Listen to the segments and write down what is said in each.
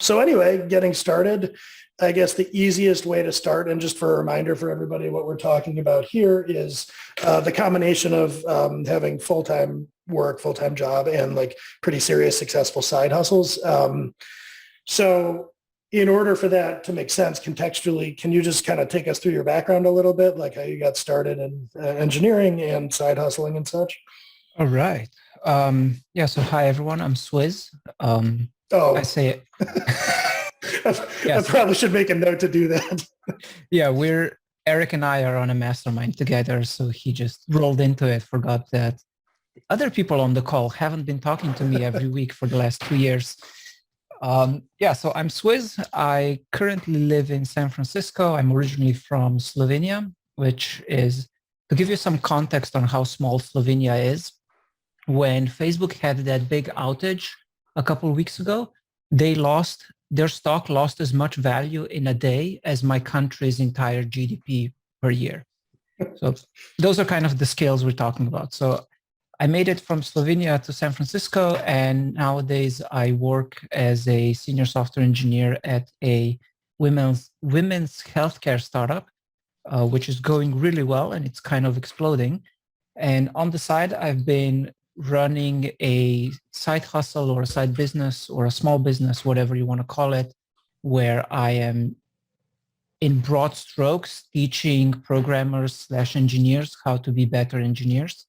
So anyway, getting started, I guess the easiest way to start, and just for a reminder for everybody, what we're talking about here is the combination of having full-time work, full-time job, and like pretty serious, successful side hustles. So in order for that to make sense contextually, can you just kind of take us through your background a little bit, like how you got started in engineering and side hustling and such? All right. Yeah, so hi everyone, I'm Swiz. I Oh, say I yes. probably should make a note to do that. Yeah, we're Eric and I are on a mastermind together, so he just rolled into it, forgot that other people on the call haven't been talking to me every week for the last 2 years. Yeah, so I'm Swiz. I currently live in San Francisco. I'm originally from Slovenia, which is, to give you some context on how small Slovenia is, when Facebook had that big outage a couple of weeks ago, their stock lost as much value in a day as my country's entire GDP per year. So those are kind of the scales we're talking about. So I made it from Slovenia to San Francisco, and nowadays I work as a senior software engineer at a women's healthcare startup, which is going really well, and it's kind of exploding. And on the side, I've been running a side hustle or a side business or a small business, whatever you want to call it, where I am in broad strokes teaching programmers/engineers how to be better engineers.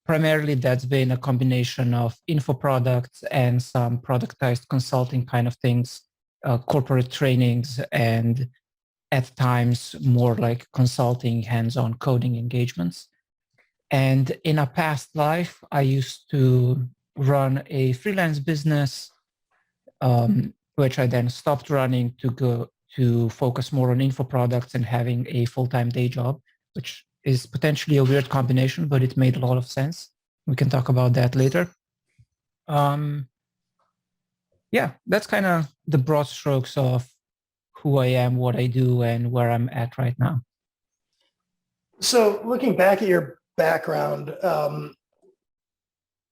Primarily, that's been a combination of info products and some productized consulting kind of things, corporate trainings, and at times more like consulting, hands-on coding engagements. And in a past life, I used to run a freelance business, which I then stopped running to go to focus more on info products and having a full-time day job, which is potentially a weird combination, but it made a lot of sense. We can talk about that later. Yeah, that's kind of the broad strokes of who I am, what I do, and where I'm at right now. So looking back at your background,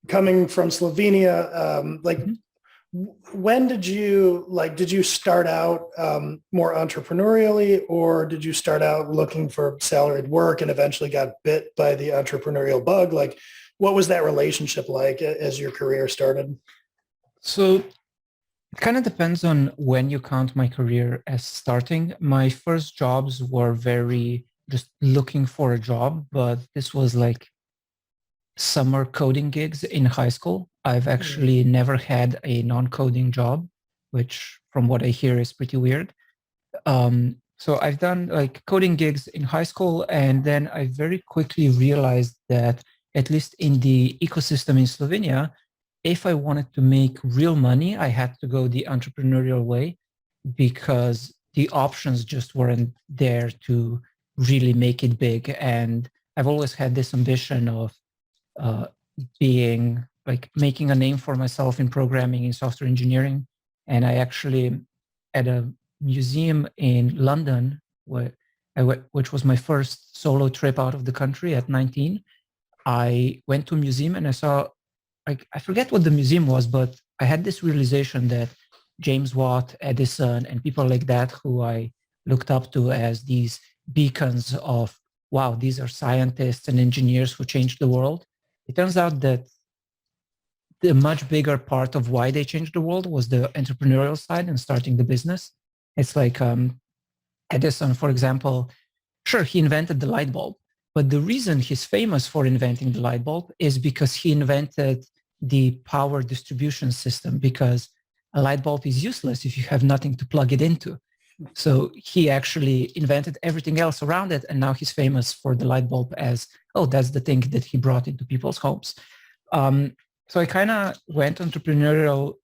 coming from Slovenia, when did you start out more entrepreneurially, or did you start out looking for salaried work and eventually got bit by the entrepreneurial bug? Like, what was that relationship like as your career started? So it kind of depends on when you count my career as starting. My first jobs were very just looking for a job, but this was like summer coding gigs in high school. I've actually never had a non-coding job, which from what I hear is pretty weird. So I've done like coding gigs in high school, and then I very quickly realized that at least in the ecosystem in Slovenia, if I wanted to make real money, I had to go the entrepreneurial way because the options just weren't there to really make it big. And I've always had this ambition of uh, being like making a name for myself in programming in software engineering. And I actually at a museum in London, which was my first solo trip out of the country at 19. I went to a museum and I saw, like, I forget what the museum was, but I had this realization that James Watt, Edison, and people like that who I looked up to as these beacons of, wow, these are scientists and engineers who changed the world. It turns out that the much bigger part of why they changed the world was the entrepreneurial side and starting the business. It's like Edison, for example, sure, he invented the light bulb, but the reason he's famous for inventing the light bulb is because he invented the power distribution system, because a light bulb is useless if you have nothing to plug it into. So he actually invented everything else around it, and now he's famous for the light bulb as, oh, that's the thing that he brought into people's homes. So I kind of went entrepreneurial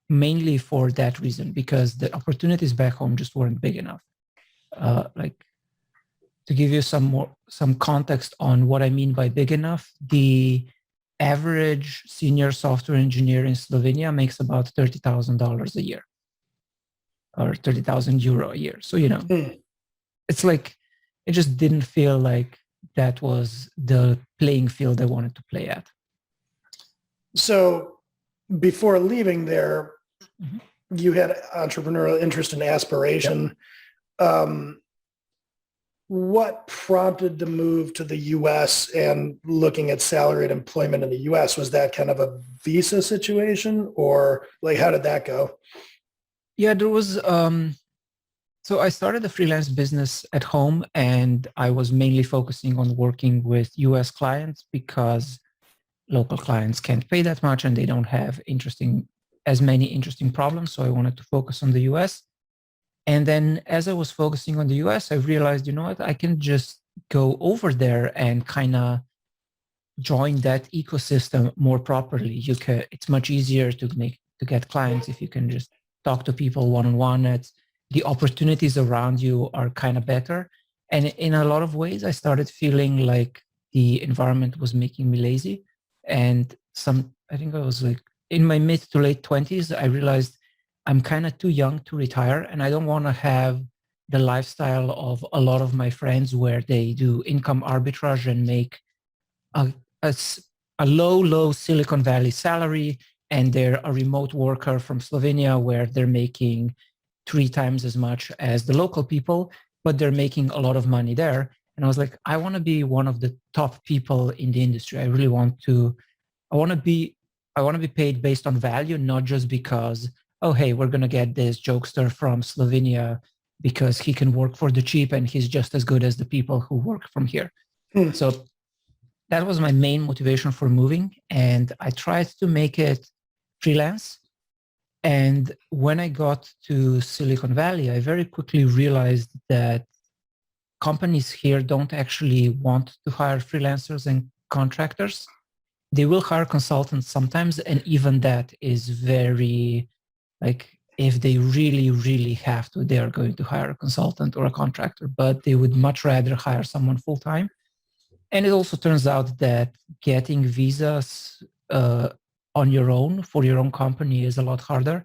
mainly for that reason, because the opportunities back home just weren't big enough. Like, to give you some context on what I mean by big enough, the average senior software engineer in Slovenia makes about $30,000 a year, or 30,000 euro a year. So, it's like, it just didn't feel like that was the playing field I wanted to play at. So before leaving there, Mhm. You had entrepreneurial interest and aspiration. Um, what prompted the move to the US and looking at salaried employment in the US? Was that kind of a visa situation, or like how did that go? Yeah, there was so I started a freelance business at home and I was mainly focusing on working with US clients because local clients can't pay that much and they don't have as many interesting problems. So I wanted to focus on the US. And then as I was focusing on the US, I realized, you know what, I can just go over there and kind of join that ecosystem more properly. It's much easier to get clients if you can just talk to people one-on-one. It's the opportunities around you are kind of better. And in a lot of ways, I started feeling like the environment was making me lazy. And I think I was like in my mid to late 20s, I realized I'm kind of too young to retire and I don't want to have the lifestyle of a lot of my friends where they do income arbitrage and make a, a, a low Silicon Valley salary, and they're a remote worker from Slovenia where they're making 3 times as much as the local people, but they're making a lot of money there. And I was like, I want to be one of the top people in the industry. I want to be, I want to be paid based on value, not just because, oh, hey, we're going to get this jokester from Slovenia because he can work for the cheap and he's just as good as the people who work from here. Hmm. So that was my main motivation for moving. And I tried to make it freelance. And when I got to Silicon Valley, I very quickly realized that companies here don't actually want to hire freelancers and contractors. They will hire consultants sometimes. And even that is very, like, if they really, really have to, they are going to hire a consultant or a contractor, but they would much rather hire someone full time. And it also turns out that getting visas on your own for your own company is a lot harder.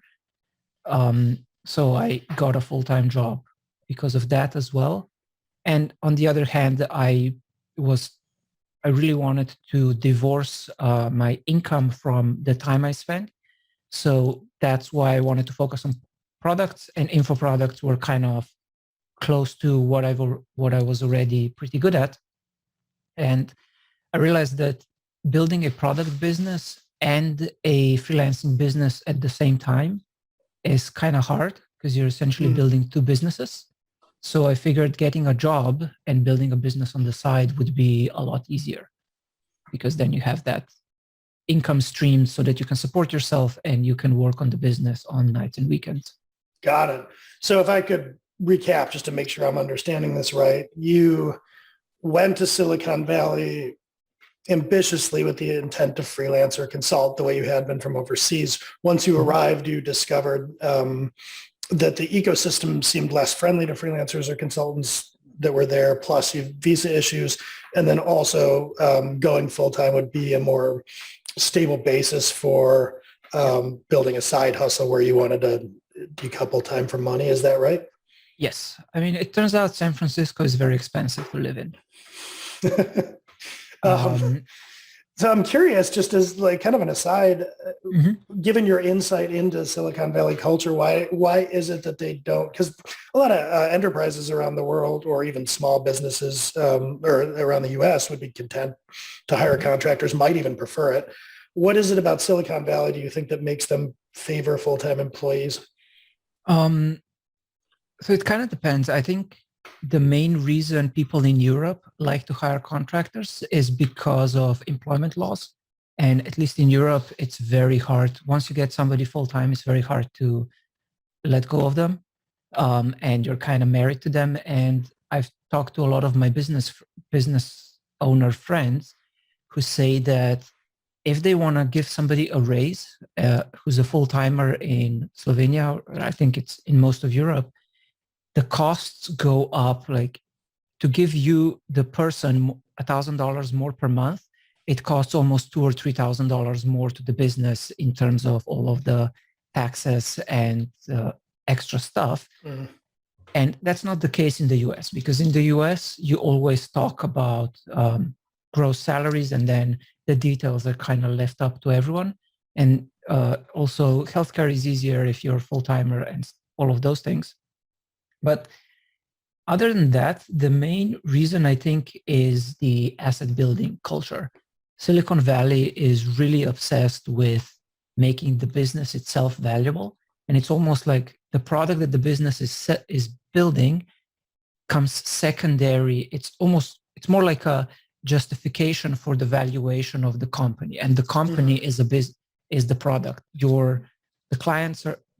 So I got a full-time job because of that as well. And on the other hand, I really wanted to divorce my income from the time I spent. So that's why I wanted to focus on products, and info products were kind of close to what I was already pretty good at. And I realized that building a product business and a freelancing business at the same time is kind of hard because you're essentially building two businesses. So I figured getting a job and building a business on the side would be a lot easier because then you have that income stream so that you can support yourself and you can work on the business on nights and weekends. Got it. So if I could recap just to make sure I'm understanding this right, you went to Silicon Valley ambitiously with the intent to freelance or consult the way you had been from overseas. Once you arrived, you discovered that the ecosystem seemed less friendly to freelancers or consultants that were there, plus you visa issues. And then also going full-time would be a more stable basis for building a side hustle where you wanted to decouple time from money. Is that right? Yes. I mean, it turns out San Francisco is very expensive to live in. So I'm curious, just as like kind of an aside, Mm-hmm. given your insight into Silicon Valley culture, why is it that they don't? Because a lot of enterprises around the world, or even small businesses or around the U.S., would be content to hire contractors, might even prefer it. What is it about Silicon Valley, do you think, that makes them favor full-time employees? So it kind of depends. I think the main reason people in Europe like to hire contractors is because of employment laws. And at least in Europe, it's very hard. Once you get somebody full-time, it's very hard to let go of them. And you're kind of married to them. And I've talked to a lot of my business owner friends who say that if they want to give somebody a raise who's a full-timer in Slovenia, or I think it's in most of Europe, the costs go up. Like, to give you the person $1,000 more per month, it costs almost $2,000 or $3,000 more to the business in terms of all of the taxes and extra stuff. And that's not the case in the US, because in the US, you always talk about gross salaries and then the details are kind of left up to everyone. And Also, healthcare is easier if you're a full-timer and all of those things. But other than that, the main reason I think is the asset building culture. Silicon Valley is really obsessed with making the business itself valuable. And it's almost like the product that the business is building comes secondary. It's more like a justification for the valuation of the company. And the company is the product.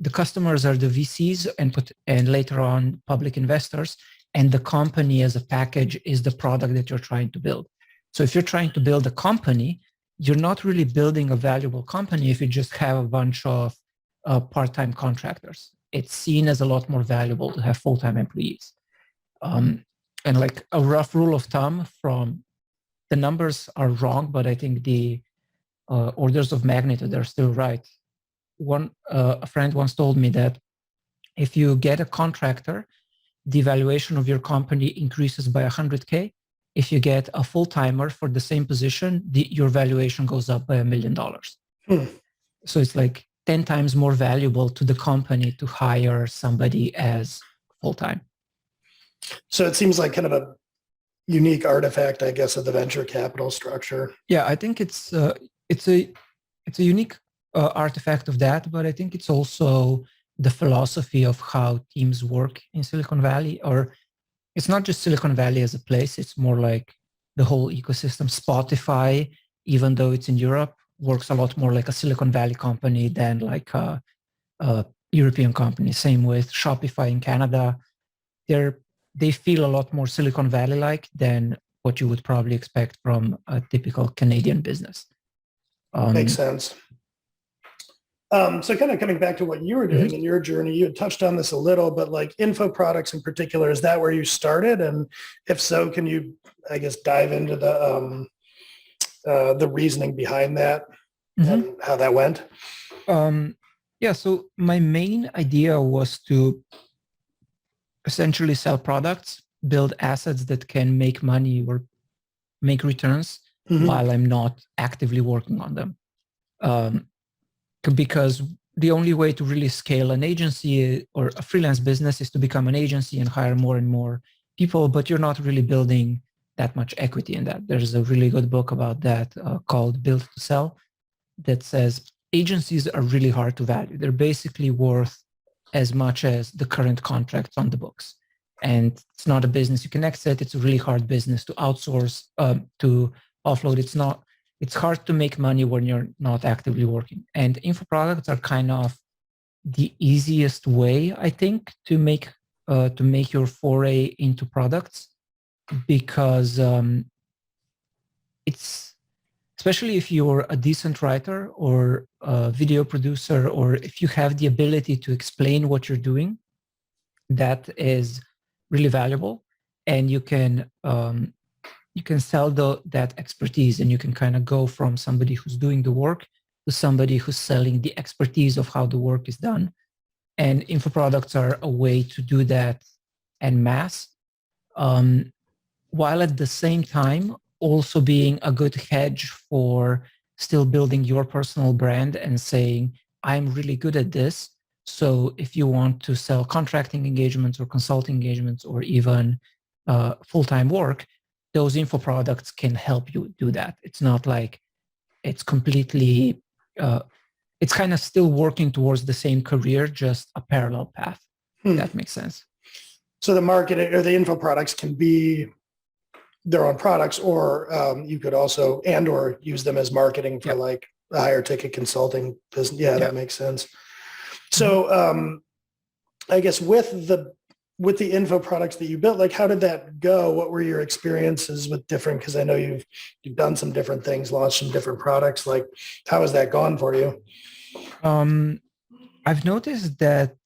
The customers are the VCs and later on public investors, and the company as a package is the product that you're trying to build. So if you're trying to build a company, you're not really building a valuable company if you just have a bunch of part-time contractors. It's seen as a lot more valuable to have full-time employees. And like a rough rule of thumb, from the numbers are wrong, but I think the orders of magnitude are still right. A friend once told me that if you get a contractor, the valuation of your company increases by 100K. If you get a full-timer for the same position, your valuation goes up by $1 million. So it's like 10 times more valuable to the company to hire somebody as full-time. So it seems like kind of a unique artifact, I guess, of the venture capital structure. Yeah, I think it's a unique artifact of that, but I think it's also the philosophy of how teams work in Silicon Valley. Or it's not just Silicon Valley as a place, it's more like the whole ecosystem. Spotify, even though it's in Europe, works a lot more like a Silicon Valley company than like a European company. Same with Shopify in Canada. They feel a lot more Silicon Valley-like than what you would probably expect from a typical Canadian business. Makes sense. So kind of coming back to what you were doing in your journey, you had touched on this a little, but like info products in particular, is that where you started? And if so, can you, I guess, dive into the reasoning behind that and how that went? Yeah, so my main idea was to essentially sell products, build assets that can make money or make returns while I'm not actively working on them. Because the only way to really scale an agency or a freelance business is to become an agency and hire more and more people, but you're not really building that much equity in that. There's a really good book about that called Build to Sell that says agencies are really hard to value. They're basically worth as much as the current contracts on the books. And it's not a business you can exit. It's a really hard business to outsource, to offload. It's hard to make money when you're not actively working. And info products are kind of the easiest way, I think, to make your foray into products, because it's, especially if you're a decent writer or a video producer, or if you have the ability to explain what you're doing, that is really valuable. And you can sell that expertise, and you can kind of go from somebody who's doing the work to somebody who's selling the expertise of how the work is done. And info products are a way to do that en masse, while at the same time also being a good hedge for still building your personal brand and saying, I'm really good at this. So if you want to sell contracting engagements or consulting engagements or even full-time work, those info products can help you do that. It's not like it's completely, it's kind of still working towards the same career, just a parallel path. If that makes sense. So the market or the info products can be their own products, or you could also or use them as marketing for like a higher ticket consulting business. Yeah, that makes sense. So I guess with the info products that you built, like how did that go? What were your experiences with different, because I know you've done some different things, launched some different products. Like how has that gone for you? I've noticed that,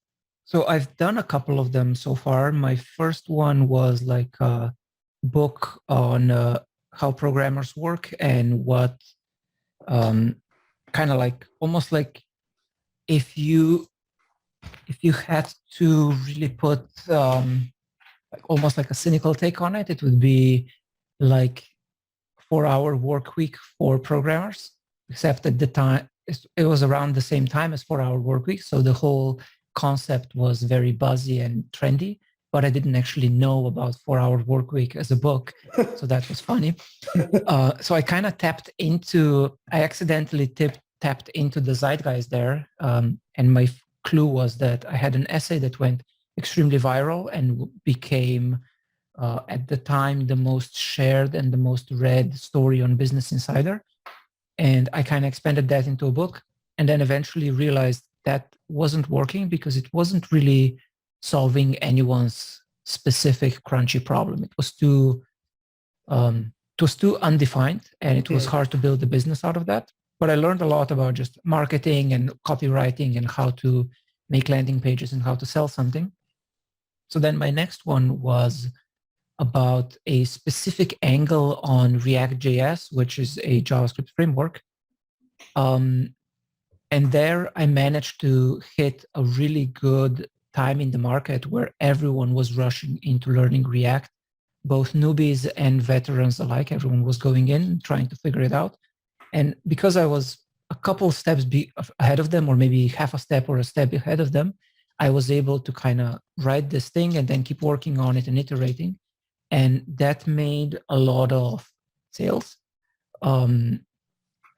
so I've done a couple of them so far. My first one was like a book on how programmers work and what kind of like, almost like if you had to really put like almost like a cynical take on it, it would be like 4-hour work week for programmers, except at the time it was around the same time as 4-Hour Workweek. So the whole concept was very buzzy and trendy, but I didn't actually know about 4-Hour Workweek as a book. So that was funny. So I kind of I accidentally tapped into the zeitgeist there. And my clue was that I had an essay that went extremely viral and became, at the time, the most shared and the most read story on Business Insider. And I kind of expanded that into a book, and then eventually realized that wasn't working because it wasn't really solving anyone's specific crunchy problem. It was too undefined, and it was hard to build a business out of that. But I learned a lot about just marketing and copywriting and how to make landing pages and how to sell something. So then my next one was about a specific angle on React.js, which is a JavaScript framework. And there I managed to hit a really good time in the market where everyone was rushing into learning React, both newbies and veterans alike. Everyone was going in trying to figure it out. And because I was a couple steps ahead of them, or maybe half a step or a step ahead of them, I was able to kind of write this thing and then keep working on it and iterating. And that made a lot of sales. I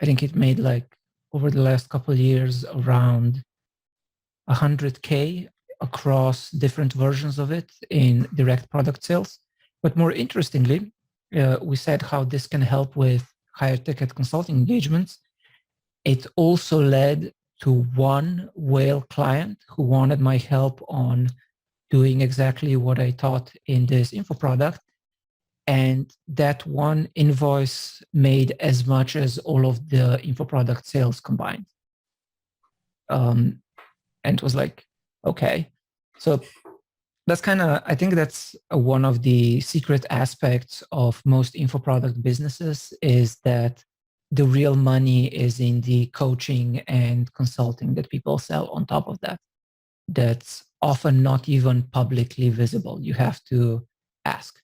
think it made, like, over the last couple of years, around 100K across different versions of it in direct product sales. But more interestingly, we said how this can help with higher ticket consulting engagements. It also led to one whale client who wanted my help on doing exactly what I taught in this info product. And that one invoice made as much as all of the info product sales combined. And it was like, okay. So that's I think that's one of the secret aspects of most info product businesses, is that the real money is in the coaching and consulting that people sell on top of that. That's often not even publicly visible. You have to ask.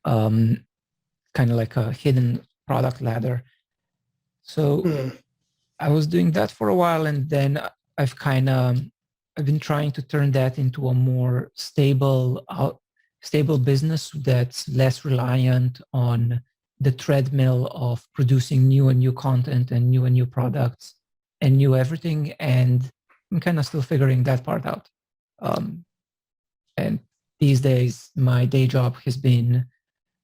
Kind of like a hidden product ladder. So I was doing that for a while, and then I've been trying to turn that into a more stable business that's less reliant on the treadmill of producing new and new content and new products and new everything. And I'm kind of still figuring that part out. And these days, my day job has been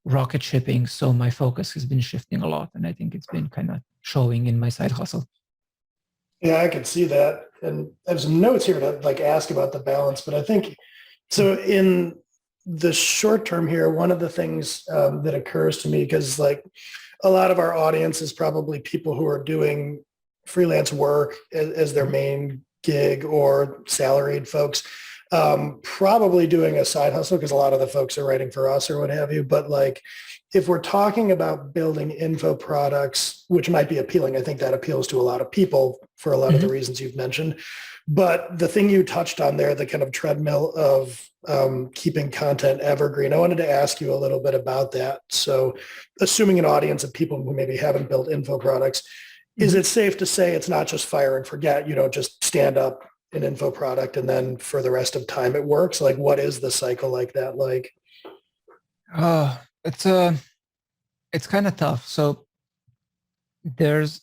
rocket shipping, so my focus has been shifting a lot, and I think it's been kind of showing in my side hustle. Yeah, I can see that. And I have some notes here to like ask about the balance, but I think so in the short term here, one of the things that occurs to me, because like a lot of our audience is probably people who are doing freelance work as their main gig, or salaried folks, probably doing a side hustle, because a lot of the folks are writing for us or what have you. But like, if we're talking about building info products, which might be appealing, I think that appeals to a lot of people for a lot of the reasons you've mentioned. But the thing you touched on there, the kind of treadmill of keeping content evergreen, I wanted to ask you a little bit about that. So assuming an audience of people who maybe haven't built info products, is it safe to say it's not just fire and forget? You don't just stand up an info product and then for the rest of time it works? Like, what is the cycle like that like? It's kind of tough. So there's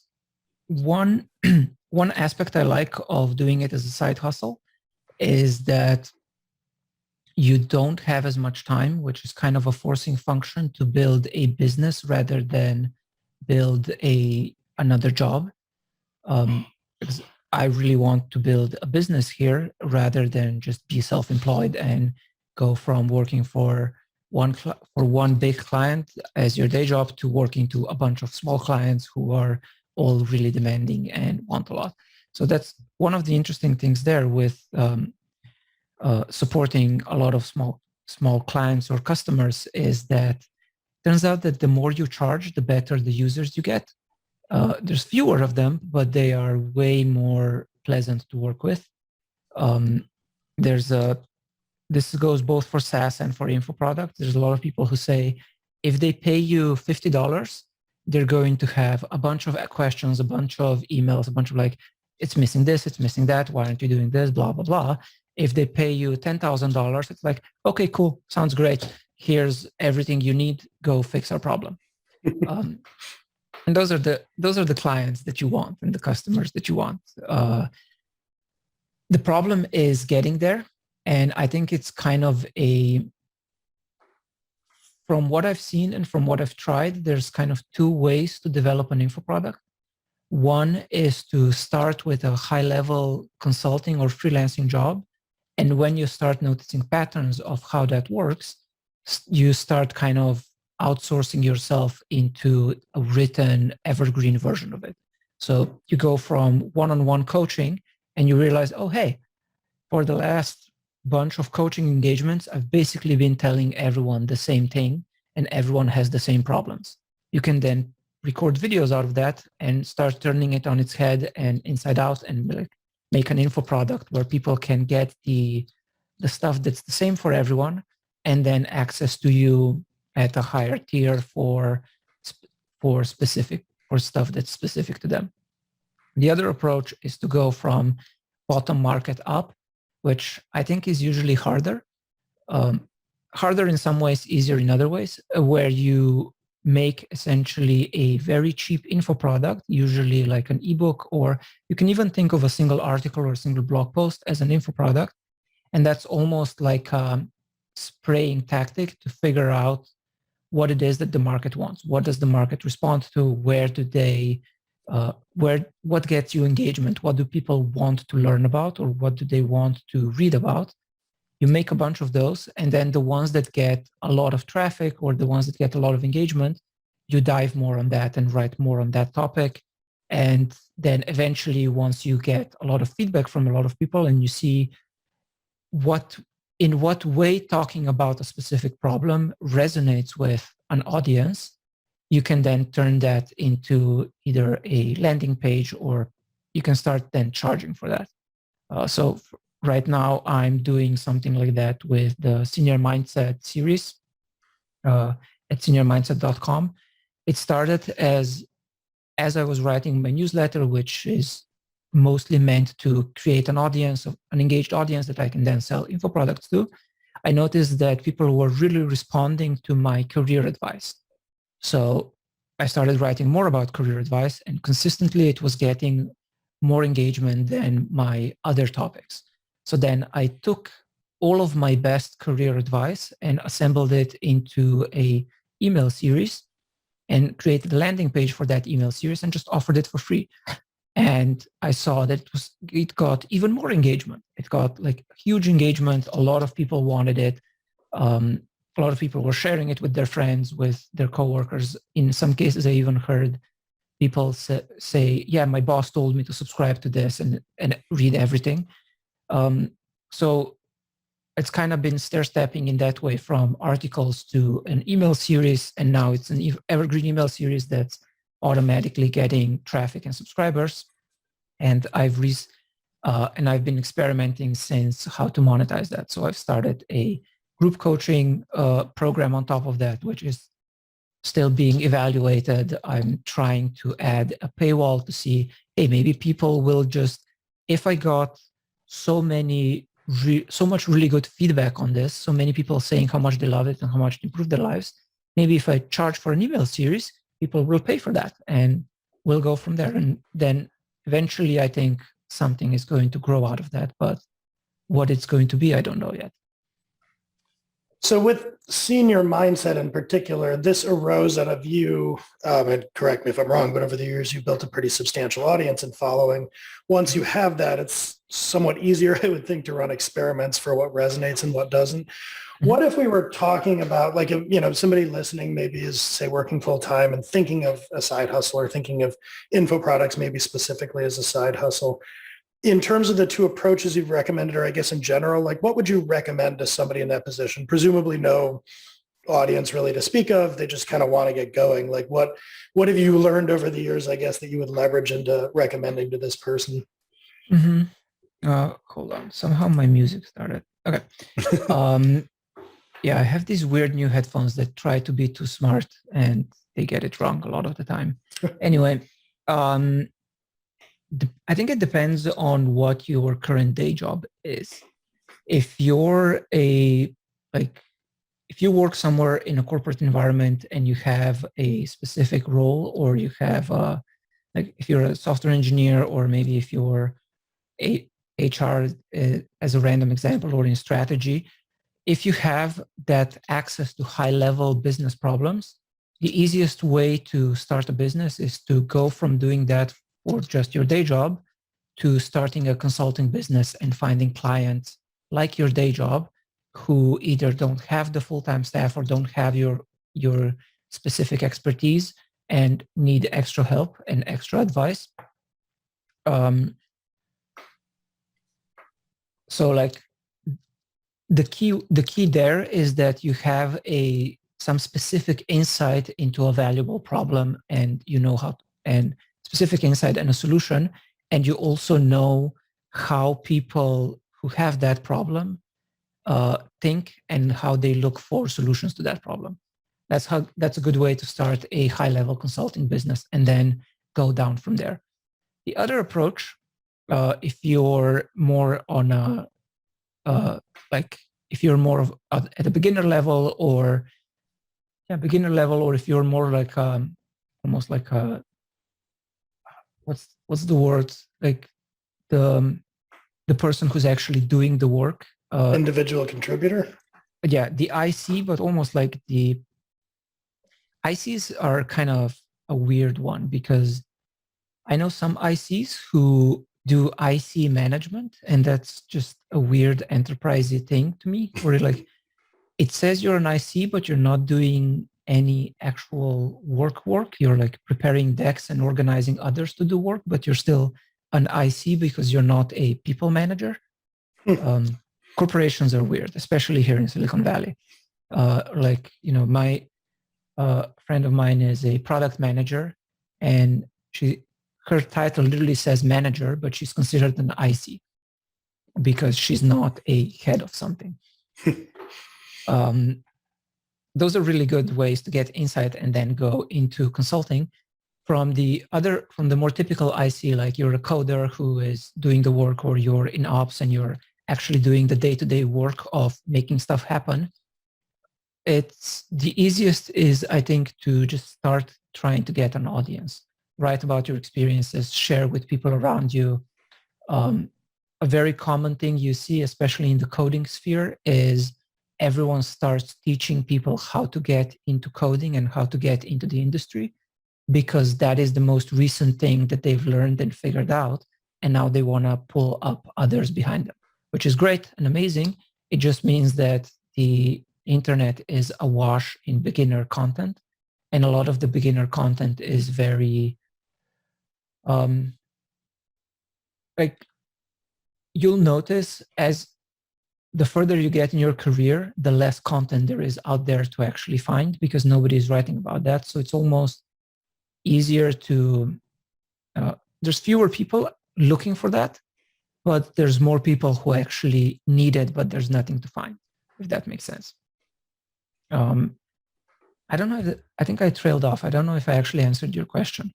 one one aspect I like of doing it as a side hustle is that you don't have as much time, which is kind of a forcing function to build a business rather than build another job. Because I really want to build a business here rather than just be self-employed and go from working for one big client as your day job to working to a bunch of small clients who are all really demanding and want a lot. So that's one of the interesting things there with supporting a lot of small clients or customers, is that turns out that the more you charge, the better the users you get. There's fewer of them, but they are way more pleasant to work with. This goes both for SaaS and for info products. There's a lot of people who say if they pay you $50, they're going to have a bunch of questions, a bunch of emails, a bunch of like, it's missing this, it's missing that, why aren't you doing this, blah, blah, blah. If they pay you $10,000, it's like, okay, cool, sounds great. Here's everything you need, go fix our problem. And those are the clients that you want and the customers that you want. The problem is getting there. And I think it's kind of from what I've seen and from what I've tried, there's kind of two ways to develop an info product. One is to start with a high-level consulting or freelancing job. And when you start noticing patterns of how that works, you start kind of outsourcing yourself into a written evergreen version of it. So you go from one-on-one coaching and you realize, oh, hey, for the last bunch of coaching engagements, I've basically been telling everyone the same thing and everyone has the same problems. You can then record videos out of that and start turning it on its head and inside out and make an info product where people can get the stuff that's the same for everyone and then access to you at a higher tier for stuff that's specific to them. The other approach is to go from bottom market up, which I think is usually harder. Harder in some ways, easier in other ways, where you make essentially a very cheap info product, usually like an ebook, or you can even think of a single article or a single blog post as an info product. And that's almost like a spraying tactic to figure out what it is that the market wants. What does the market respond to? Where do they, what gets you engagement? What do people want to learn about, or what do they want to read about? You make a bunch of those, and then the ones that get a lot of traffic or the ones that get a lot of engagement, you dive more on that and write more on that topic. And then eventually, once you get a lot of feedback from a lot of people and you see in what way talking about a specific problem resonates with an audience, you can then turn that into either a landing page or you can start then charging for that. So right now I'm doing something like that with the Senior Mindset series at seniormindset.com. It started as I was writing my newsletter, which is mostly meant to create an audience, an engaged audience that I can then sell info products to. I noticed that people were really responding to my career advice. So I started writing more about career advice, and consistently it was getting more engagement than my other topics. So then I took all of my best career advice and assembled it into an email series and created a landing page for that email series and just offered it for free. And I saw that it got even more engagement. It got like huge engagement. A lot of people wanted it. A lot of people were sharing it with their friends, with their coworkers. In some cases, I even heard people say, yeah, my boss told me to subscribe to this and read everything. So it's kind of been stair-stepping in that way, from articles to an email series. And now it's an evergreen email series that's automatically getting traffic and subscribers. And I've been experimenting since how to monetize that. So I've started a group coaching program on top of that, which is still being evaluated. I'm trying to add a paywall to see, hey, maybe people will just, if I got so much really good feedback on this, so many people saying how much they love it and how much it improved their lives, maybe if I charge for an email series, people will pay for that and we'll go from there. And then eventually I think something is going to grow out of that, but what it's going to be, I don't know yet. So with Senior Mindset in particular, this arose out of you, and correct me if I'm wrong, but over the years, you built a pretty substantial audience and following. Once you have that, it's somewhat easier, I would think, to run experiments for what resonates and what doesn't. What if we were talking about, like, somebody listening maybe is, say, working full time and thinking of a side hustle or thinking of info products maybe specifically as a side hustle? In terms of the two approaches you've recommended, or I guess in general, like what would you recommend to somebody in that position? Presumably no audience really to speak of. They just kind of want to get going. Like what have you learned over the years, I guess, that you would leverage into recommending to this person? Mm-hmm. Hold on. Somehow my music started. Okay. Yeah, I have these weird new headphones that try to be too smart and they get it wrong a lot of the time. Anyway, I think it depends on what your current day job is. If you're if you work somewhere in a corporate environment and you have a specific role, or you have if you're a software engineer, or maybe if you're a HR as a random example, or in strategy, if you have that access to high-level business problems, the easiest way to start a business is to go from doing that for just your day job to starting a consulting business and finding clients like your day job who either don't have the full-time staff or don't have your specific expertise and need extra help and extra advice. So like the key there is that you have some specific insight into a valuable problem, and you know and specific insight and a solution, and you also know how people who have that problem think and how they look for solutions to that problem. That's a good way to start a high-level consulting business and then go down from there. The other approach, if you're more on a if you're more of at a beginner level, or if you're more like almost like a what's the word, like the person who's actually doing the work, individual contributor. Yeah, the IC, but almost like the ICs are kind of a weird one, because I know some ICs who do IC management, and that's just a weird enterprisey thing to me, where like it says you're an IC, but you're not doing any actual work. You're like preparing decks and organizing others to do work, but you're still an IC because you're not a people manager. Corporations are weird, especially here in Silicon Valley. My friend of mine is a product manager, and her title literally says manager, but she's considered an IC because she's not a head of something. Those are really good ways to get insight and then go into consulting. From the more typical IC, like you're a coder who is doing the work, or you're in ops and you're actually doing the day-to-day work of making stuff happen. It's the easiest is, I think, to just start trying to get an audience. Write about your experiences, share with people around you. A very common thing you see, especially in the coding sphere, is everyone starts teaching people how to get into coding and how to get into the industry, because that is the most recent thing that they've learned and figured out. And now they want to pull up others behind them, which is great and amazing. It just means that the internet is awash in beginner content. And a lot of the beginner content is very, you'll notice as the further you get in your career, the less content there is out there to actually find, because nobody's writing about that. So it's almost easier to, there's fewer people looking for that, but there's more people who actually need it, but there's nothing to find, if that makes sense. I don't know I think I trailed off. I don't know if I actually answered your question.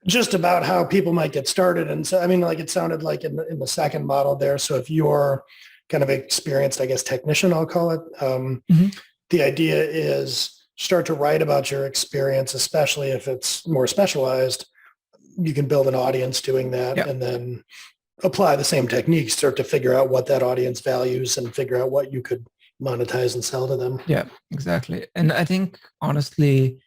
Just about how people might get started. And so, I mean, like it sounded like in the second model there. So if you're kind of experienced, I guess, technician, I'll call it, the idea is start to write about your experience, especially if it's more specialized. You can build an audience doing that, and then apply the same techniques, start to figure out what that audience values and figure out what you could monetize and sell to them. Yeah, exactly. And I think, honestly,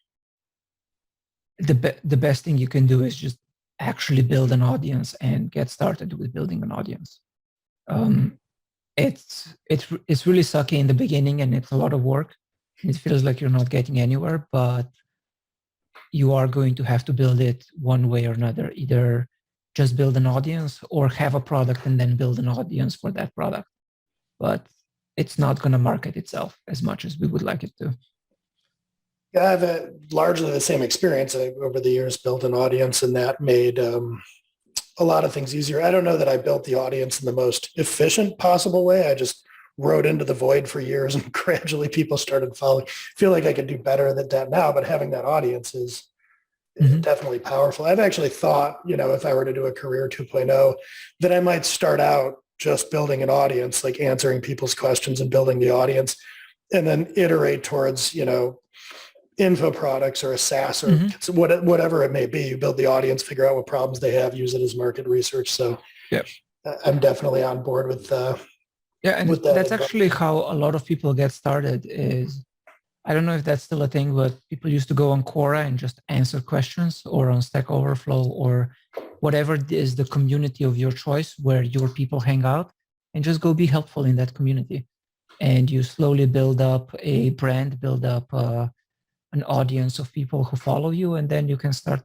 the best thing you can do is just actually build an audience and get started with building an audience. It's really sucky in the beginning, and it's a lot of work. It feels like you're not getting anywhere, but you are going to have to build it one way or another. Either just build an audience, or have a product and then build an audience for that product. But it's not going to market itself as much as we would like it to. I have largely the same experience. I, over the years, built an audience, and that made a lot of things easier. I don't know that I built the audience in the most efficient possible way. I just wrote into the void for years and gradually people started following. Feel like I could do better at that now, but having that audience is definitely powerful. I've actually thought, if I were to do a career 2.0, that I might start out just building an audience, like answering people's questions and building the audience, and then iterate towards, info products or a SaaS or whatever it may be. You build the audience, figure out what problems they have, use it as market research. So Yeah. I'm definitely on board with Yeah, and with that that's advice. actually how a lot of people get started is, I don't know if that's still a thing, but people used to go on Quora and just answer questions, or on Stack Overflow, or whatever is the community of your choice where your people hang out, and just go be helpful in that community. And you slowly build up a brand, build up an audience of people who follow you, and then you can start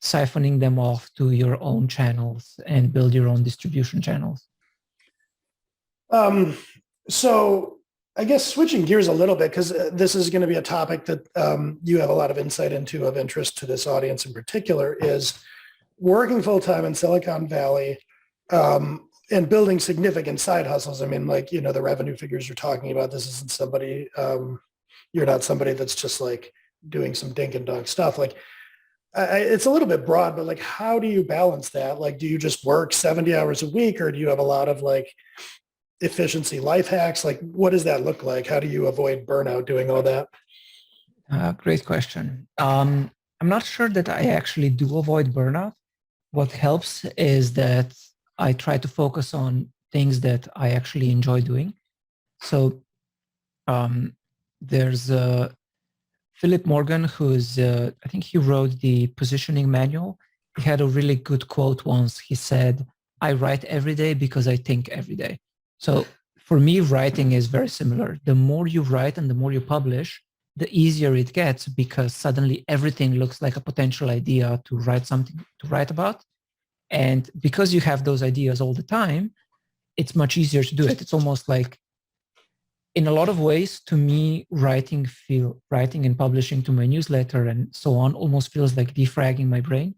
siphoning them off to your own channels and build your own distribution channels. So I guess switching gears a little bit, because this is going to be a topic that you have a lot of insight into, of interest to this audience in particular, is working full-time in Silicon Valley and building significant side hustles. I mean, like, the revenue figures you're talking about, this isn't somebody, you're not somebody that's just like doing some dink and dunk stuff. Like, it's a little bit broad, but like, how do you balance that? Like, do you just work 70 hours a week, or do you have a lot of like efficiency life hacks? Like, what does that look like? How do you avoid burnout doing all that? Great question. I'm not sure that I actually do avoid burnout. What helps is that I try to focus on things that I actually enjoy doing. So there's Philip Morgan, who's, I think he wrote the positioning manual. He had a really good quote once. He said, "I write every day because I think every day." So for me, writing is very similar. The more you write and the more you publish, the easier it gets, because suddenly everything looks like a potential idea to write something to write about. And because you have those ideas all the time, it's much easier to do it. It's almost like, in a lot of ways, to me, writing and publishing to my newsletter and so on almost feels like defragging my brain.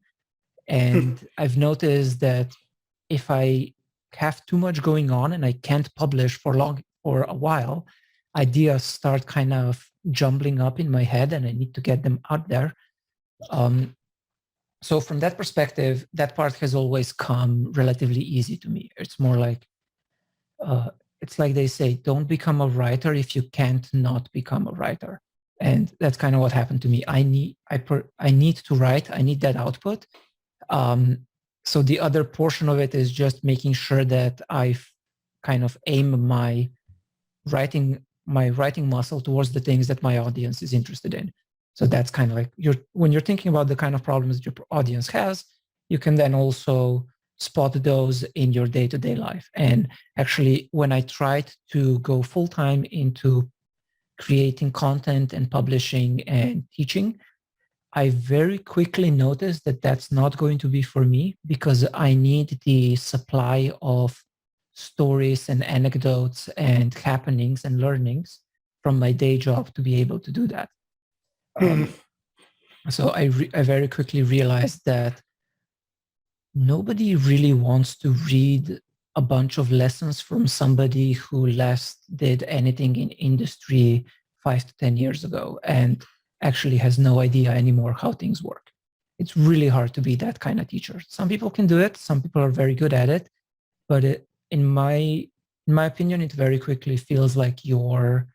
And I've noticed that if I have too much going on and I can't publish for a while, ideas start kind of jumbling up in my head and I need to get them out there. So from that perspective, that part has always come relatively easy to me. It's more like, it's like they say, don't become a writer if you can't not become a writer. And that's kind of what happened to me. I need to write. I need that output. So the other portion of it is just making sure that I kind of aim my writing muscle towards the things that my audience is interested in. So that's kind of like, when you're thinking about the kind of problems your audience has, you can then also spot those in your day-to-day life. And actually, when I tried to go full-time into creating content and publishing and teaching, I very quickly noticed that that's not going to be for me, because I need the supply of stories and anecdotes and happenings and learnings from my day job to be able to do that. So I very quickly realized that nobody really wants to read a bunch of lessons from somebody who last did anything in industry 5 to 10 years ago and actually has no idea anymore how things work. It's really hard to be that kind of teacher. Some people can do it. Some people are very good at it. But in my opinion, it very quickly feels like you're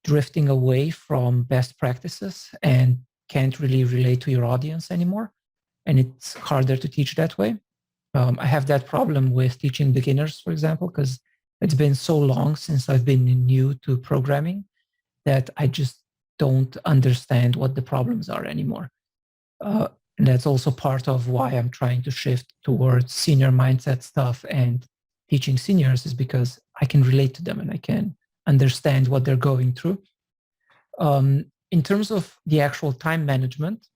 drifting away from best practices and can't really relate to your audience anymore. And it's harder to teach that way. I have that problem with teaching beginners, for example, because it's been so long since I've been new to programming that I just don't understand what the problems are anymore. And that's also part of why I'm trying to shift towards senior mindset stuff and teaching seniors, is because I can relate to them and I can understand what they're going through. In terms of the actual time management,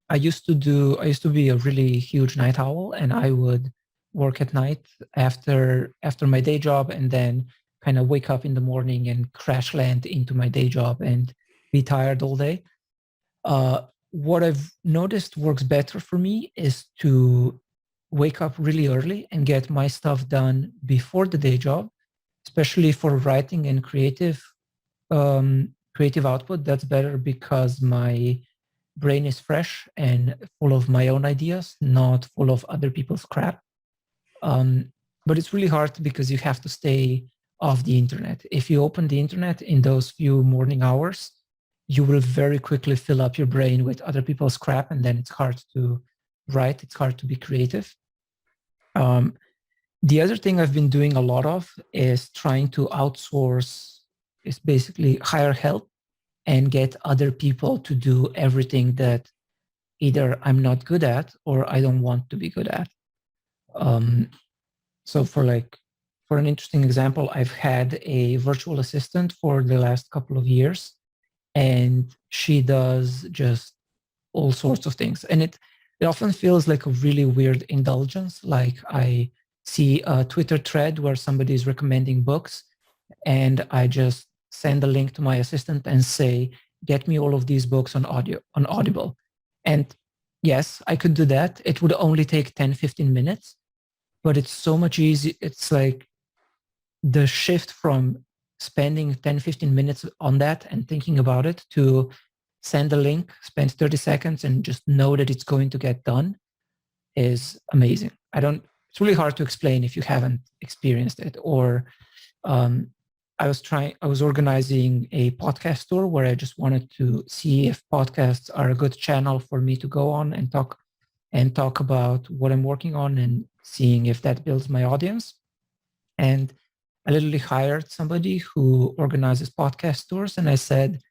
I used to be a really huge night owl, and I would work at night after my day job, and then kind of wake up in the morning and crash land into my day job and be tired all day. What I've noticed works better for me is to wake up really early and get my stuff done before the day job, especially for writing and creative output. That's better because my brain is fresh and full of my own ideas, not full of other people's crap. But it's really hard because you have to stay off the internet. If you open the internet in those few morning hours, you will very quickly fill up your brain with other people's crap, and then it's hard to write. It's hard to be creative. The other thing I've been doing a lot of is trying to outsource, is basically hire help and get other people to do everything that either I'm not good at or I don't want to be good at. So for an interesting example, I've had a virtual assistant for the last couple of years, and she does just all sorts of things. And it often feels like a really weird indulgence. Like I see a Twitter thread where somebody is recommending books, and I just send a link to my assistant and say, get me all of these books on Audible. And yes, I could do that. It would only take 10, 15 minutes, but it's so much easier. It's like the shift from spending 10, 15 minutes on that and thinking about it to send a link, spend 30 seconds and just know that it's going to get done is amazing. It's really hard to explain if you haven't experienced it. Or I was organizing a podcast tour where I just wanted to see if podcasts are a good channel for me to go on and talk about what I'm working on and seeing if that builds my audience. And I literally hired somebody who organizes podcast tours, and I said,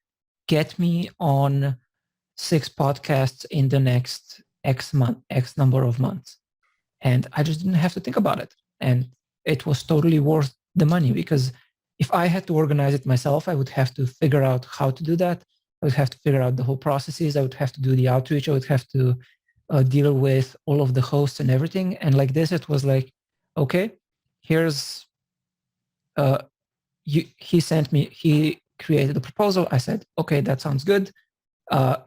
get me on 6 podcasts in the next X number of months. And I just didn't have to think about it. And it was totally worth the money, because if I had to organize it myself, I would have to figure out how to do that. I would have to figure out the whole processes. I would have to do the outreach. I would have to deal with all of the hosts and everything. And like this, it was like, okay, here's, he created a proposal. I said, okay, that sounds good. I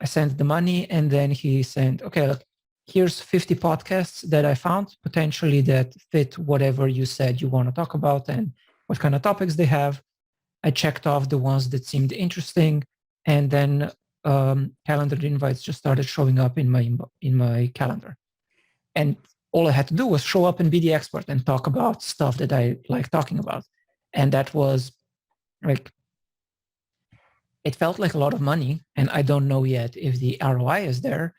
sent the money, and then he sent, okay, look, here's 50 podcasts that I found potentially that fit whatever you said you want to talk about and what kind of topics they have. I checked off the ones that seemed interesting, and then calendar invites just started showing up in my calendar. And all I had to do was show up and be the expert and talk about stuff that I like talking about. And that was like, it felt like a lot of money, and I don't know yet if the ROI is there,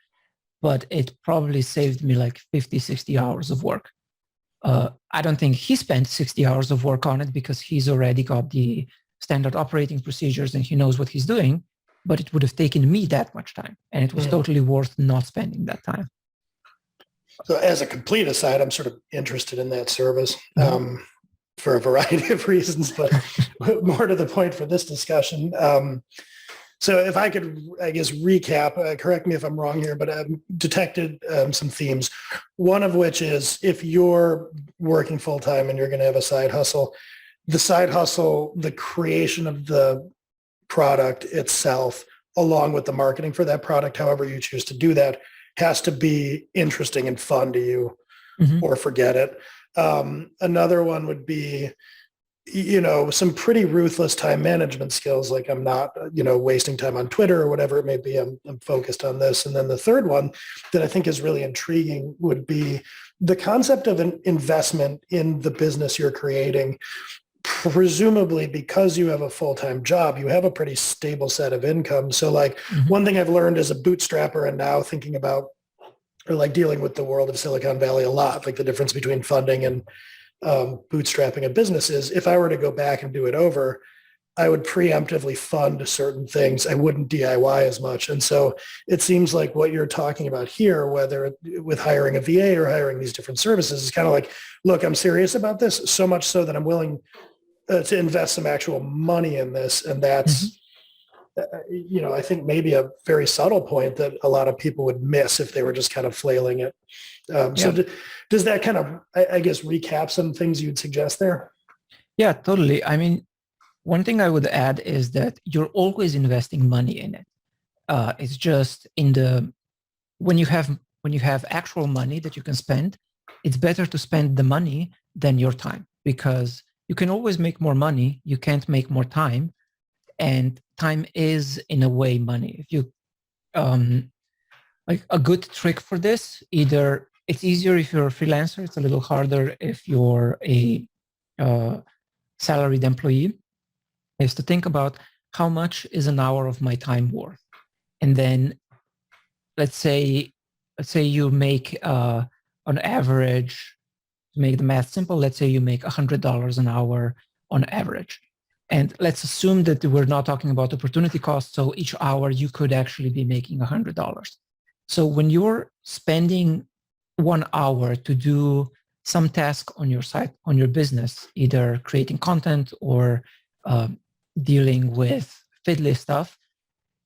but it probably saved me like 50, 60 hours of work. I don't think he spent 60 hours of work on it because he's already got the standard operating procedures and he knows what he's doing, but it would have taken me that much time, and it was totally worth not spending that time. So as a complete aside, I'm sort of interested in that service for a variety of reasons, but more to the point for this discussion. So if I could, I guess, recap, correct me if I'm wrong here, but I've detected some themes. One of which is if you're working full-time and you're going to have a side hustle, the creation of the product itself, along with the marketing for that product, however you choose to do that, has to be interesting and fun to you, or forget it. Another one would be, some pretty ruthless time management skills. Like I'm not, wasting time on Twitter or whatever it may be. I'm focused on this. And then the third one that I think is really intriguing would be the concept of an investment in the business you're creating. Presumably because you have a full-time job, you have a pretty stable set of income. So like one thing I've learned as a bootstrapper and now thinking about or like dealing with the world of Silicon Valley a lot, like the difference between funding and bootstrapping a business is if I were to go back and do it over, I would preemptively fund certain things. I wouldn't DIY as much. And so it seems like what you're talking about here, whether with hiring a VA or hiring these different services, is kind of like, look, I'm serious about this so much so that I'm willing to invest some actual money in this. And that's, I think maybe a very subtle point that a lot of people would miss if they were just kind of flailing it. So does that kind of, I guess, recap some things you'd suggest there? Yeah, totally. I mean, one thing I would add is that you're always investing money in it. It's just when you have actual money that you can spend, it's better to spend the money than your time, because you can always make more money. You can't make more time. And time is, in a way, money. If you, like a good trick for this, either it's easier if you're a freelancer, it's a little harder if you're a salaried employee, is to think about how much is an hour of my time worth. And then let's say you make on average, to make the math simple, let's say you make $100 an hour on average. And let's assume that we're not talking about opportunity cost. So each hour you could actually be making $100. So when you're spending 1 hour to do some task on your site, on your business, either creating content or dealing with fiddly stuff,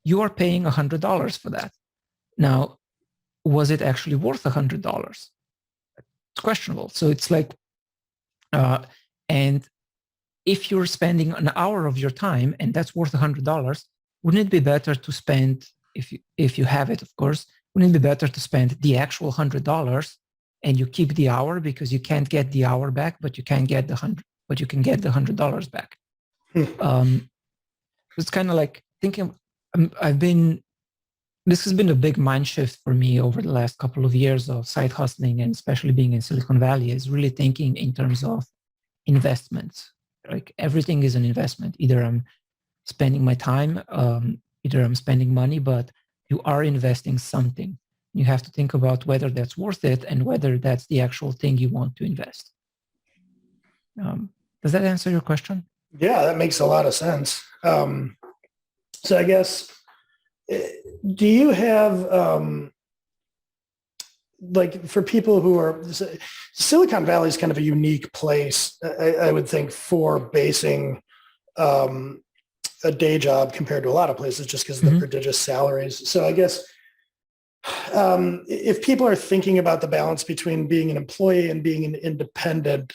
you are paying $100 for that. Now, was it actually worth $100? It's questionable. So it's like, and if you're spending an hour of your time and that's worth $100, wouldn't it be better to spend, if you have it, of course, wouldn't it be better to spend the actual $100 and you keep the hour, because you can't get the hour back, but you can get the $100 back. It's kind of like thinking, this has been a big mind shift for me over the last couple of years of side hustling, and especially being in Silicon Valley, is really thinking in terms of investments. Like everything is an investment. Either I'm spending my time, either I'm spending money, but you are investing something. You have to think about whether that's worth it and whether that's the actual thing you want to invest. Does that answer your question? Yeah, that makes a lot of sense. So I guess, do you have, like for people who are, Silicon Valley is kind of a unique place, I would think, for basing a day job compared to a lot of places, just because of the prodigious salaries. So I guess if people are thinking about the balance between being an employee and being an independent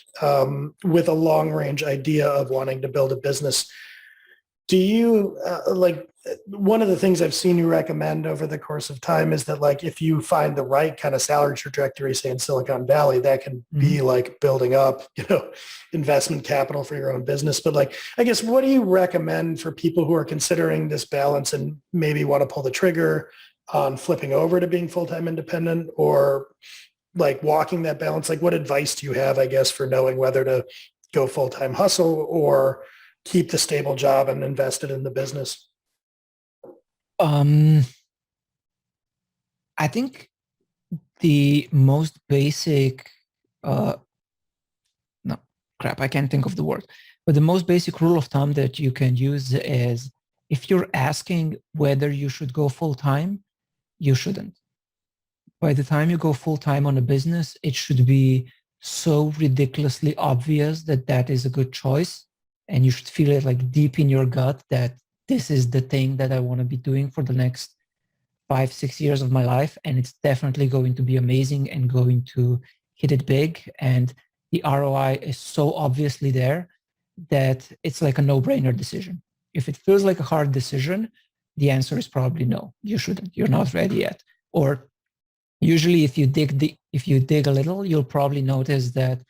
with a long range idea of wanting to build a business, do you like, one of the things I've seen you recommend over the course of time is that, like, if you find the right kind of salary trajectory, say in Silicon Valley, that can be like building up, investment capital for your own business. But like, I guess, what do you recommend for people who are considering this balance and maybe want to pull the trigger on flipping over to being full-time independent, or like walking that balance? Like, what advice do you have, I guess, for knowing whether to go full-time hustle or keep the stable job and invest it in the business? I think the most basic, I can't think of the word, but the most basic rule of thumb that you can use is, if you're asking whether you should go full-time, you shouldn't. By the time you go full-time on a business, it should be so ridiculously obvious that that is a good choice. And you should feel it like deep in your gut that this is the thing that I want to be doing for the next 5-6 years of my life. And it's definitely going to be amazing and going to hit it big. And the ROI is so obviously there that it's like a no-brainer decision. If it feels like a hard decision, the answer is probably no, you shouldn't. You're not ready yet. Or usually if you dig a little, you'll probably notice that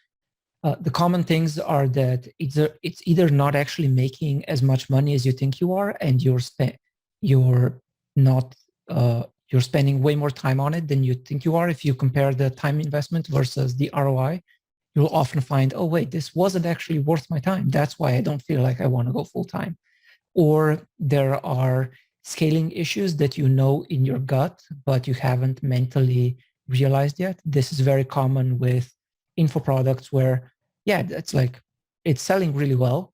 the common things are that it's either not actually making as much money as you think you are, and you're spending way more time on it than you think you are. If you compare the time investment versus the ROI, you'll often find, oh wait, this wasn't actually worth my time. That's why I don't feel like I want to go full time. Or there are scaling issues that you know in your gut, but you haven't mentally realized yet. This is very common with info products where, yeah, it's selling really well,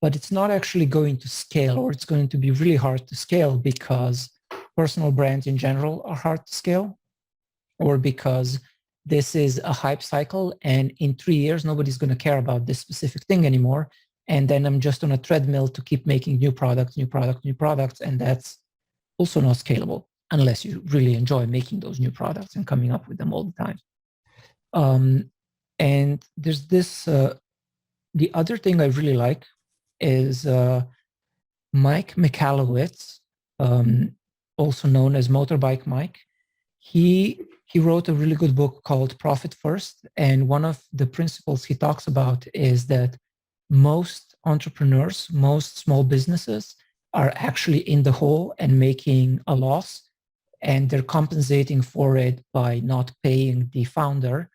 but it's not actually going to scale, or it's going to be really hard to scale because personal brands in general are hard to scale, or because this is a hype cycle and in 3 years, nobody's going to care about this specific thing anymore. And then I'm just on a treadmill to keep making new products. And that's also not scalable unless you really enjoy making those new products and coming up with them all the time. And there's this, the other thing I really like is Mike Michalowicz, also known as Motorbike Mike. He wrote a really good book called Profit First. And one of the principles he talks about is that most entrepreneurs, most small businesses are actually in the hole and making a loss, and they're compensating for it by not paying the founder.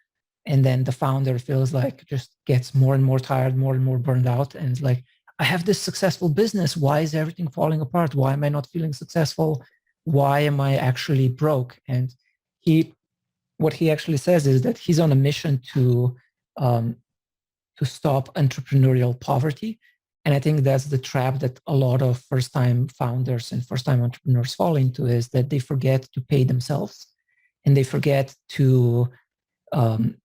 And then the founder feels like just gets more and more tired, more and more burned out. And it's like, I have this successful business. Why is everything falling apart? Why am I not feeling successful? Why am I actually broke? And what he actually says is that he's on a mission um, to stop entrepreneurial poverty. And I think that's the trap that a lot of first-time founders and first-time entrepreneurs fall into, is that they forget to pay themselves, and they forget to um,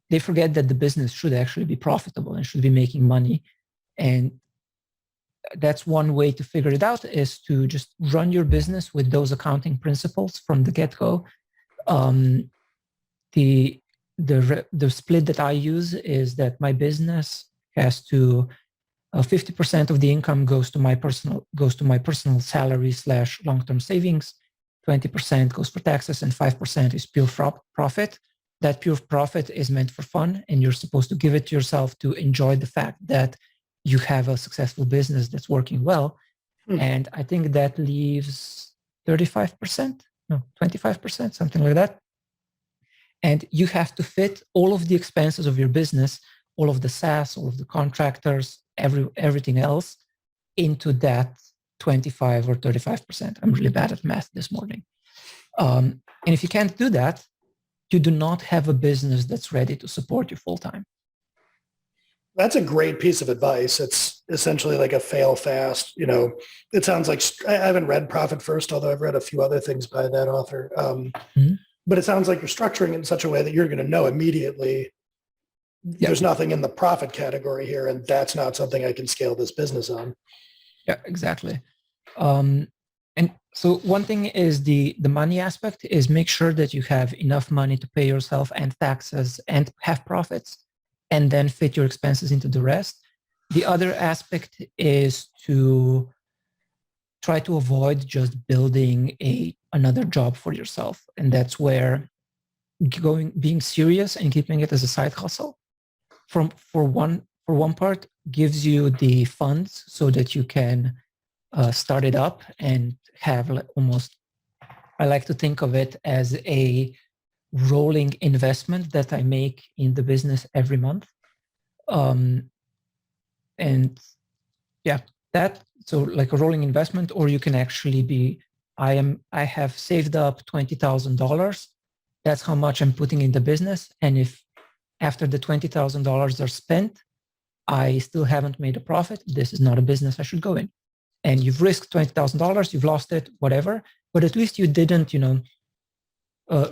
they forget that the business should actually be profitable and should be making money. And that's one way to figure it out, is to just run your business with those accounting principles from the get-go. The split that I use is that my business has to 50% of the income goes to my personal salary / long-term savings, 20% goes for taxes, and 5% is pure profit. That pure profit is meant for fun, and you're supposed to give it to yourself to enjoy the fact that you have a successful business that's working well. And I think that leaves 35%, no, 25%, something like that. And you have to fit all of the expenses of your business, all of the SaaS, all of the contractors, everything else into that 25 or 35%. I'm really bad at math this morning. And if you can't do that, you do not have a business that's ready to support you full time. That's a great piece of advice. It's essentially like a fail fast. It sounds like, I haven't read Profit First, although I've read a few other things by that author. But it sounds like you're structuring it in such a way that you're going to know immediately there's nothing in the profit category here, and that's not something I can scale this business on. Yeah, exactly. And so one thing is the money aspect is make sure that you have enough money to pay yourself and taxes and have profits, and then fit your expenses into the rest. The other aspect is to try to avoid just building another job for yourself. And that's where being serious and keeping it as a side hustle for one part gives you the funds so that you can start it up and have almost, I like to think of it as a rolling investment that I make in the business every month. And yeah, so like a rolling investment, or you can actually I have saved up $20,000. That's how much I'm putting in the business. And if after the $20,000 are spent, I still haven't made a profit, this is not a business I should go in. And you've risked $20,000, you've lost it, whatever, but at least you didn't,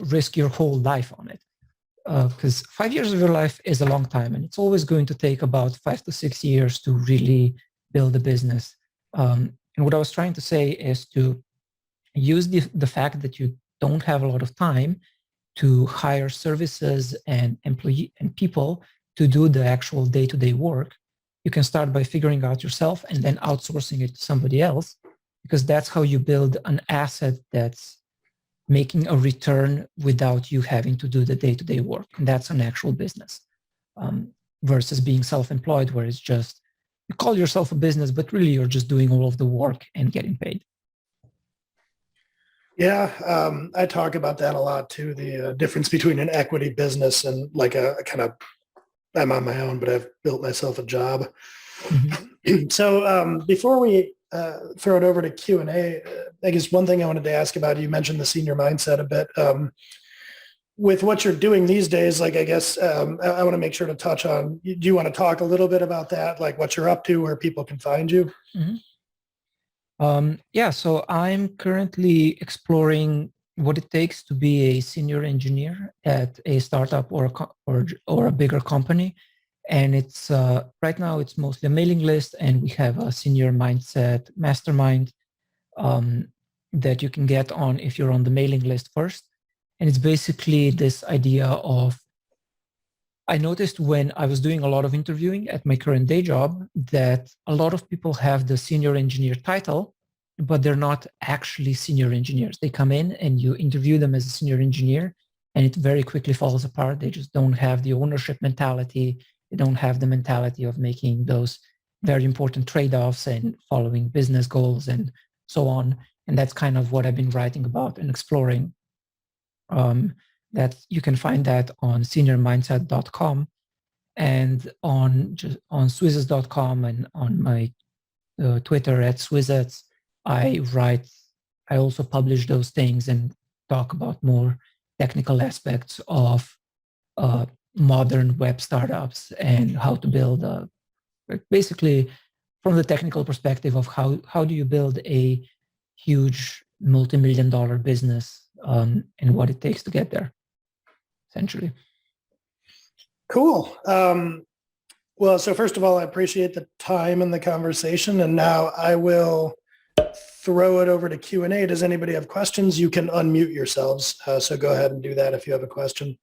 risk your whole life on it. Because 5 years of your life is a long time, and it's always going to take about 5 to 6 years to really build a business. And what I was trying to say is to use the fact that you don't have a lot of time to hire services and employee and people to do the actual day-to-day work. You can start by figuring out yourself and then outsourcing it to somebody else, because that's how you build an asset that's making a return without you having to do the day-to-day work. And that's an actual business versus being self-employed, where it's just, you call yourself a business, but really you're just doing all of the work and getting paid. Yeah, I talk about that a lot too, the difference between an equity business and like a kind of, I'm on my own, but I've built myself a job. Mm-hmm. So before we throw it over to Q&A, I guess one thing I wanted to ask about, you mentioned the senior mindset a bit. With what you're doing these days, like I guess I want to make sure to touch on, do you want to talk a little bit about that, like what you're up to, where people can find you? Mm-hmm. Yeah, so I'm currently exploring what it takes to be a senior engineer at a startup or a bigger company. And it's right now it's mostly a mailing list, and we have a senior mindset mastermind that you can get on if you're on the mailing list first. And it's basically this idea of, I noticed when I was doing a lot of interviewing at my current day job that a lot of people have the senior engineer title, but they're not actually senior engineers. They come in and you interview them as a senior engineer, and it very quickly falls apart. They just don't have the ownership mentality. They don't have the mentality of making those very important trade-offs and following business goals and so on. And that's kind of what I've been writing about and exploring. That you can find that on seniormindset.com and on Swizecs.com and on my Twitter at Swizecs. I also publish those things and talk about more technical aspects of modern web startups and how to build basically from the technical perspective of how do you build a huge multi-million-dollar business and what it takes to get there, essentially. Cool. Well, so first of all, I appreciate the time and the conversation. And now I will throw it over to Q&A. Does anybody have questions? You can unmute yourselves. So go ahead and do that if you have a question.